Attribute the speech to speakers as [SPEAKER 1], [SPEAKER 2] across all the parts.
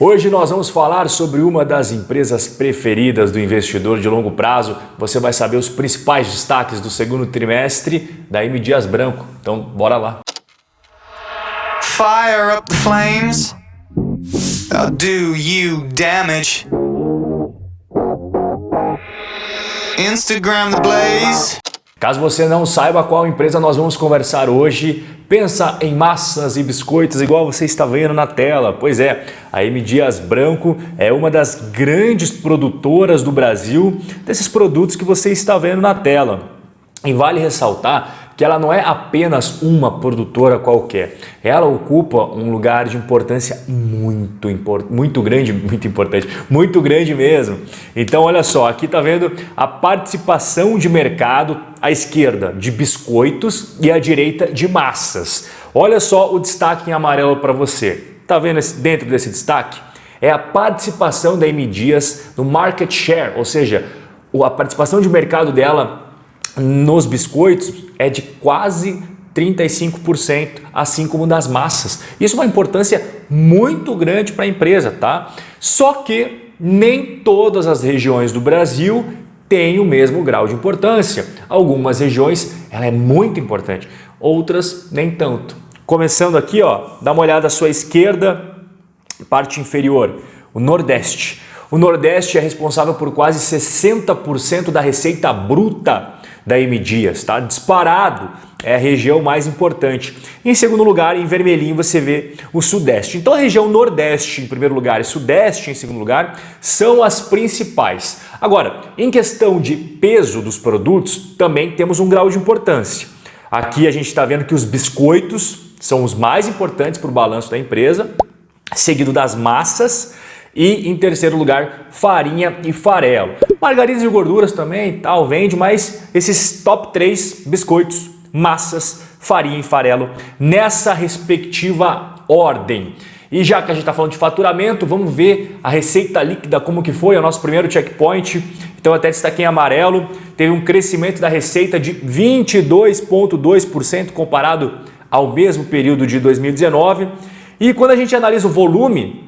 [SPEAKER 1] Hoje nós vamos falar sobre uma das empresas preferidas do investidor de longo prazo. Você vai saber os principais destaques do segundo trimestre da M. Dias Branco. Então, bora lá.
[SPEAKER 2] Fire up the flames. I'll do you damage. Instagram the blaze.
[SPEAKER 1] Caso você não saiba qual empresa nós vamos conversar hoje, pensa em massas e biscoitos igual você está vendo na tela. Pois é, a M. Dias Branco é uma das grandes produtoras do Brasil desses produtos que você está vendo na tela. E vale ressaltar que ela não é apenas uma produtora qualquer. Ela ocupa um lugar de importância muito grande mesmo. Então olha só, aqui tá vendo a participação de mercado à esquerda de biscoitos e à direita de massas. Olha só o destaque em amarelo para você. Tá vendo dentro desse destaque? É a participação da M. Dias no market share, ou seja, a participação de mercado dela nos biscoitos é de quase 35%, assim como das massas. Isso é uma importância muito grande para a empresa, tá? Só que nem todas as regiões do Brasil têm o mesmo grau de importância. Algumas regiões ela é muito importante, outras nem tanto. Começando aqui, ó, dá uma olhada à sua esquerda, parte inferior, o Nordeste. O Nordeste é responsável por quase 60% da receita bruta da M. Dias, tá? Disparado, é a região mais importante. Em segundo lugar, em vermelhinho, você vê o Sudeste. Então a região Nordeste em primeiro lugar e Sudeste em segundo lugar são as principais. Agora, em questão de peso dos produtos, também temos um grau de importância. Aqui a gente está vendo que os biscoitos são os mais importantes para o balanço da empresa, seguido das massas, e em terceiro lugar, farinha e farelo. Margarinas e gorduras também, tal, vende, mas esses top 3 biscoitos, massas, farinha e farelo, nessa respectiva ordem. E já que a gente está falando de faturamento, vamos ver a receita líquida, como que foi, o nosso primeiro checkpoint. Então até destaquei em amarelo, teve um crescimento da receita de 22,2% comparado ao mesmo período de 2019. E quando a gente analisa o volume,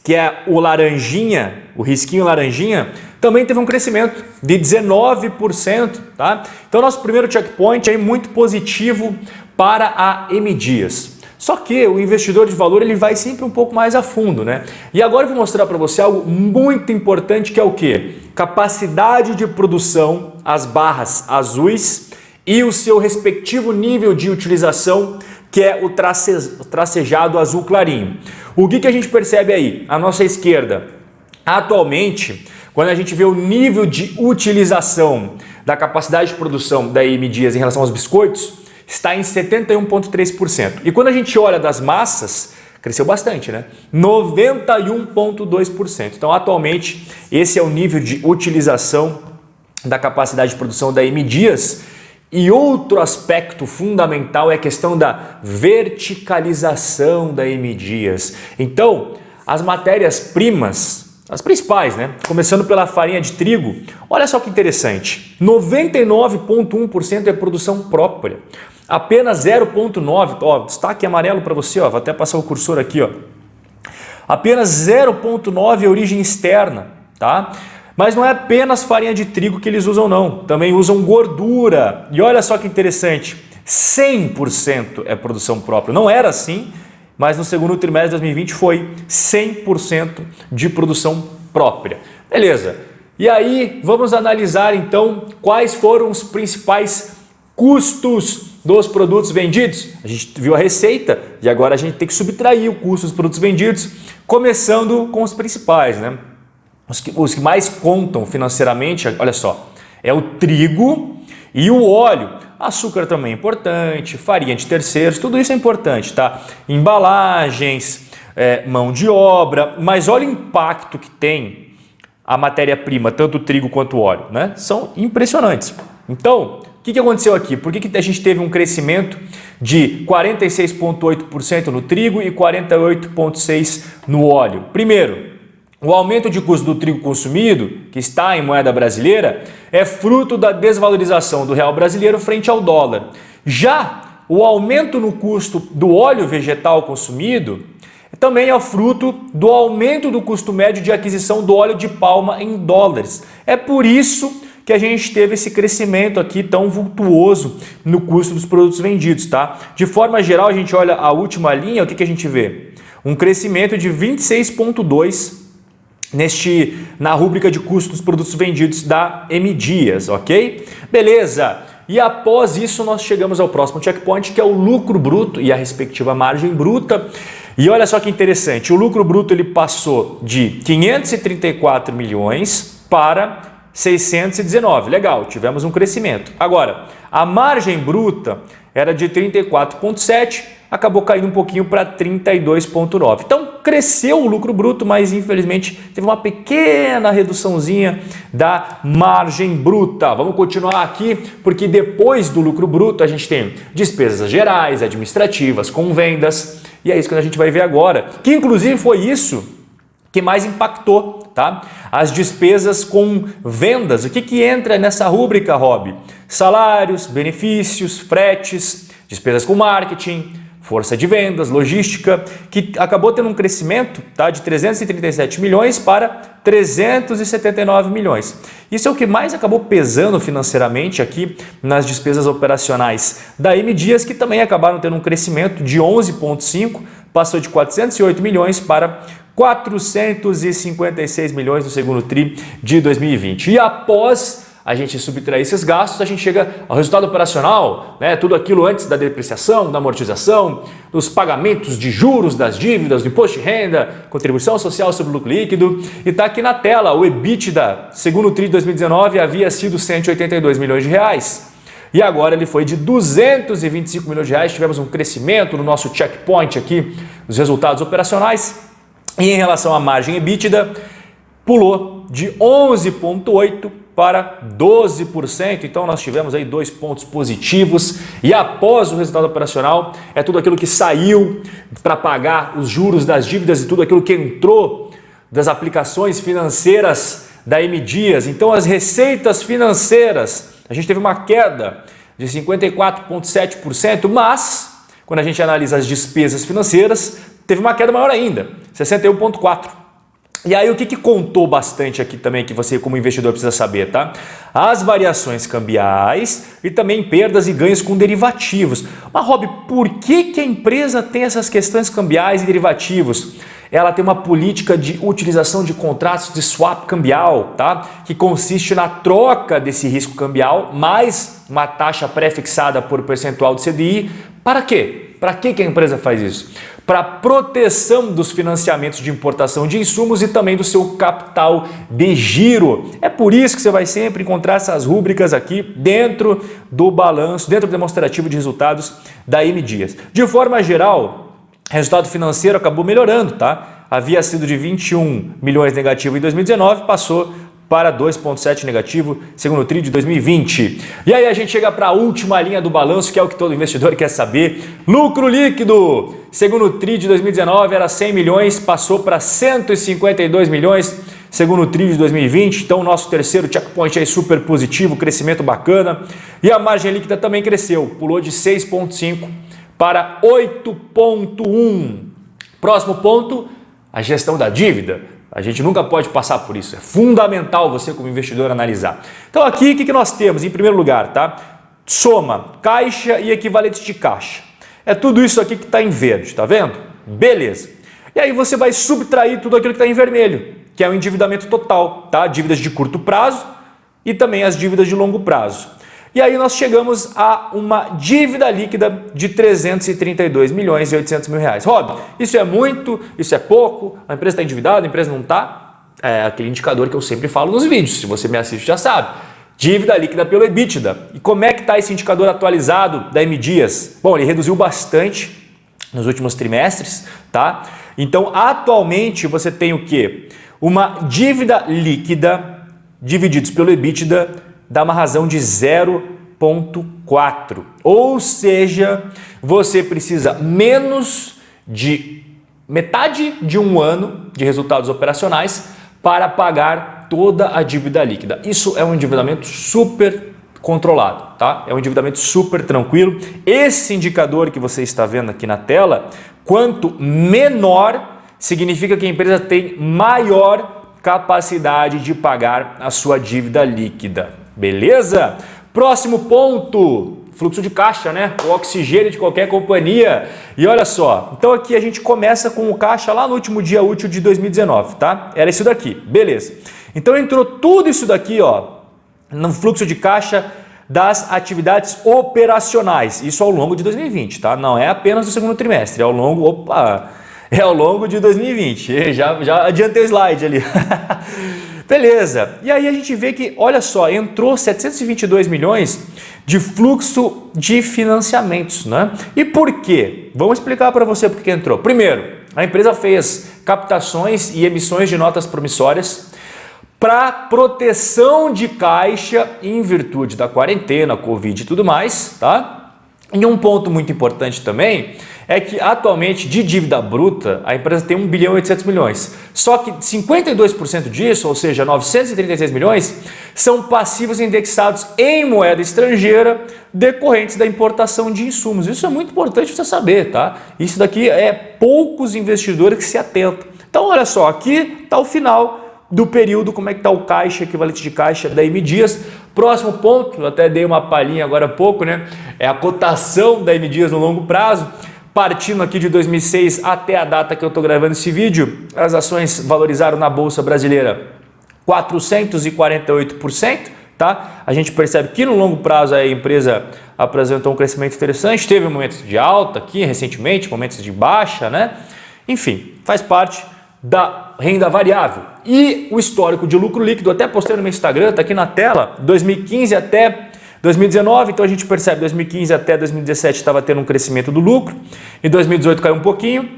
[SPEAKER 1] que é o laranjinha, o risquinho laranjinha, também teve um crescimento de 19%, tá? Então nosso primeiro checkpoint é muito positivo para a M. Dias. Só que o investidor de valor ele vai sempre um pouco mais a fundo, né? E agora eu vou mostrar para você algo muito importante que é o quê? Capacidade de produção, as barras azuis e o seu respectivo nível de utilização, que é o tracejado azul clarinho. O que a gente percebe aí? À nossa esquerda, atualmente, quando a gente vê o nível de utilização da capacidade de produção da M. Dias em relação aos biscoitos, está em 71,3%. E quando a gente olha das massas, cresceu bastante, né? 91,2%. Então, atualmente, esse é o nível de utilização da capacidade de produção da M. Dias. E outro aspecto fundamental é a questão da verticalização da M. Dias. Então, as matérias-primas, as principais, né? Começando pela farinha de trigo, olha só que interessante, 99,1% é produção própria, apenas 0,9%, ó, destaque amarelo para você, ó, vou até passar o cursor aqui, ó, apenas 0,9% é origem externa, tá? Mas não é apenas farinha de trigo que eles usam não, também usam gordura. E olha só que interessante, 100% é produção própria. Não era assim, mas no segundo trimestre de 2020 foi 100% de produção própria. Beleza, e aí vamos analisar então quais foram os principais custos dos produtos vendidos. A gente viu a receita e agora a gente tem que subtrair o custo dos produtos vendidos, começando com os principais, né? Os que mais contam financeiramente, olha só, é o trigo e o óleo. Açúcar também é importante, farinha de terceiros, tudo isso é importante, tá? Embalagens, mão de obra, mas olha o impacto que tem a matéria-prima, tanto o trigo quanto o óleo, né? São impressionantes. Então, o que aconteceu aqui? Por que a gente teve um crescimento de 46,8% no trigo e 48,6% no óleo? Primeiro, o aumento de custo do trigo consumido, que está em moeda brasileira, é fruto da desvalorização do real brasileiro frente ao dólar. Já o aumento no custo do óleo vegetal consumido também é fruto do aumento do custo médio de aquisição do óleo de palma em dólares. É por isso que a gente teve esse crescimento aqui tão vultuoso no custo dos produtos vendidos, tá? De forma geral, a gente olha a última linha, o que a gente vê? Um crescimento de 26,2% na rúbrica de custos dos produtos vendidos da M Dias, ok? Beleza! E após isso nós chegamos ao próximo checkpoint, que é o lucro bruto e a respectiva margem bruta. E olha só que interessante, o lucro bruto ele passou de 534 milhões para 619, legal, tivemos um crescimento. Agora, a margem bruta era de 34,7, acabou caindo um pouquinho para 32,9. Então, cresceu o lucro bruto, mas infelizmente teve uma pequena reduçãozinha da margem bruta. Vamos continuar aqui, porque depois do lucro bruto a gente tem despesas gerais, administrativas, com vendas, e é isso que a gente vai ver agora, que inclusive foi isso que mais impactou, tá? As despesas com vendas. O que entra nessa rúbrica, Rob? Salários, benefícios, fretes, despesas com marketing, força de vendas, logística, que acabou tendo um crescimento, tá, de 337 milhões para 379 milhões. Isso é o que mais acabou pesando financeiramente aqui nas despesas operacionais da M Dias, que também acabaram tendo um crescimento de 11,5, passou de 408 milhões para 456 milhões no segundo tri de 2020. E após a gente subtrair esses gastos, a gente chega ao resultado operacional, né? Tudo aquilo antes da depreciação, da amortização, dos pagamentos de juros das dívidas, do imposto de renda, contribuição social sobre o lucro líquido. E está aqui na tela, o EBITDA, segundo tri de 2019, havia sido 182 milhões de reais. E agora ele foi de 225 milhões de reais, tivemos um crescimento no nosso checkpoint aqui, dos resultados operacionais. E em relação à margem EBITDA, pulou de 11,8% para 12%, então nós tivemos aí 2 pontos positivos. E após o resultado operacional, é tudo aquilo que saiu para pagar os juros das dívidas e tudo aquilo que entrou das aplicações financeiras da M Dias. Então as receitas financeiras, a gente teve uma queda de 54,7%, mas quando a gente analisa as despesas financeiras, teve uma queda maior ainda, 61,4%. E aí o que contou bastante aqui também, que você como investidor precisa saber, tá? As variações cambiais e também perdas e ganhos com derivativos. Mas Rob, por que a empresa tem essas questões cambiais e derivativos? Ela tem uma política de utilização de contratos de swap cambial, tá? Que consiste na troca desse risco cambial mais uma taxa pré-fixada por percentual do CDI. Para quê? Para que a empresa faz isso? Para proteção dos financiamentos de importação de insumos e também do seu capital de giro. É por isso que você vai sempre encontrar essas rúbricas aqui dentro do balanço, dentro do demonstrativo de resultados da M Dias. De forma geral, resultado financeiro acabou melhorando, tá? Havia sido de 21 milhões negativo em 2019, passou para 2,7 negativo, segundo tri de 2020. E aí a gente chega para a última linha do balanço, que é o que todo investidor quer saber. Lucro líquido, segundo tri de 2019 era 100 milhões, passou para 152 milhões, segundo tri de 2020. Então o nosso terceiro checkpoint aí super positivo, crescimento bacana. E a margem líquida também cresceu, pulou de 6,5 para 8,1. Próximo ponto, a gestão da dívida. A gente nunca pode passar por isso, é fundamental você como investidor analisar. Então aqui o que nós temos? Em primeiro lugar, tá? Soma, caixa e equivalentes de caixa. É tudo isso aqui que está em verde, tá vendo? Beleza. E aí você vai subtrair tudo aquilo que está em vermelho, que é o endividamento total, tá? Dívidas de curto prazo e também as dívidas de longo prazo. E aí nós chegamos a uma dívida líquida de 332 milhões e 800 mil reais. Rob, isso é muito? Isso é pouco? A empresa está endividada? A empresa não está? É aquele indicador que eu sempre falo nos vídeos. Se você me assiste já sabe. Dívida líquida pelo EBITDA. E como é que está esse indicador atualizado da M Dias? Bom, ele reduziu bastante nos últimos trimestres, tá? Então, atualmente você tem o quê? Uma dívida líquida divididos pelo EBITDA dá uma razão de 0,4. Ou seja, você precisa menos de metade de um ano de resultados operacionais para pagar toda a dívida líquida. Isso é um endividamento super controlado, tá? É um endividamento super tranquilo. Esse indicador que você está vendo aqui na tela, quanto menor, significa que a empresa tem maior capacidade de pagar a sua dívida líquida. Beleza? Próximo ponto, fluxo de caixa, né? O oxigênio de qualquer companhia. E olha só, então aqui a gente começa com o caixa lá no último dia útil de 2019, tá? Era isso daqui, beleza. Então entrou tudo isso daqui, ó, no fluxo de caixa das atividades operacionais. Isso ao longo de 2020, tá? Não é apenas no segundo trimestre, é ao longo de 2020. Já adiantei o slide ali. Beleza. E aí a gente vê que, olha só, entrou 722 milhões de fluxo de financiamentos, né? E por quê? Vamos explicar para você por que entrou. Primeiro, a empresa fez captações e emissões de notas promissórias para proteção de caixa em virtude da quarentena, Covid e tudo mais, tá? E um ponto muito importante também é que atualmente de dívida bruta a empresa tem 1 bilhão e 800 milhões. Só que 52% disso, ou seja, 936 milhões, são passivos indexados em moeda estrangeira decorrentes da importação de insumos. Isso é muito importante você saber, tá? Isso daqui é poucos investidores que se atentam. Então, olha só, aqui está o final do período, como é que está o caixa, equivalente de caixa da M Dias. Próximo ponto, eu até dei uma palhinha agora há pouco, né? É a cotação da M Dias no longo prazo. Partindo aqui de 2006 até a data que eu estou gravando esse vídeo, as ações valorizaram na Bolsa Brasileira 448%, tá? A gente percebe que no longo prazo a empresa apresentou um crescimento interessante, teve momentos de alta aqui recentemente, momentos de baixa, né? Enfim, faz parte da renda variável. E o histórico de lucro líquido, até postei no meu Instagram, tá aqui na tela, 2015 até 2019, então a gente percebe 2015 até 2017 estava tendo um crescimento do lucro, em 2018 caiu um pouquinho,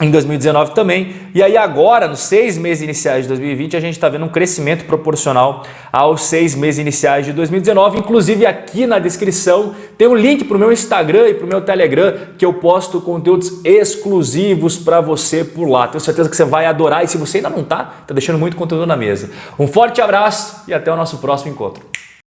[SPEAKER 1] em 2019 também, e aí agora, nos 6 meses iniciais de 2020, a gente está vendo um crescimento proporcional aos 6 meses iniciais de 2019, inclusive aqui na descrição tem um link para o meu Instagram e para o meu Telegram, que eu posto conteúdos exclusivos para você por lá. Tenho certeza que você vai adorar, e se você ainda não tá deixando muito conteúdo na mesa. Um forte abraço e até o nosso próximo encontro.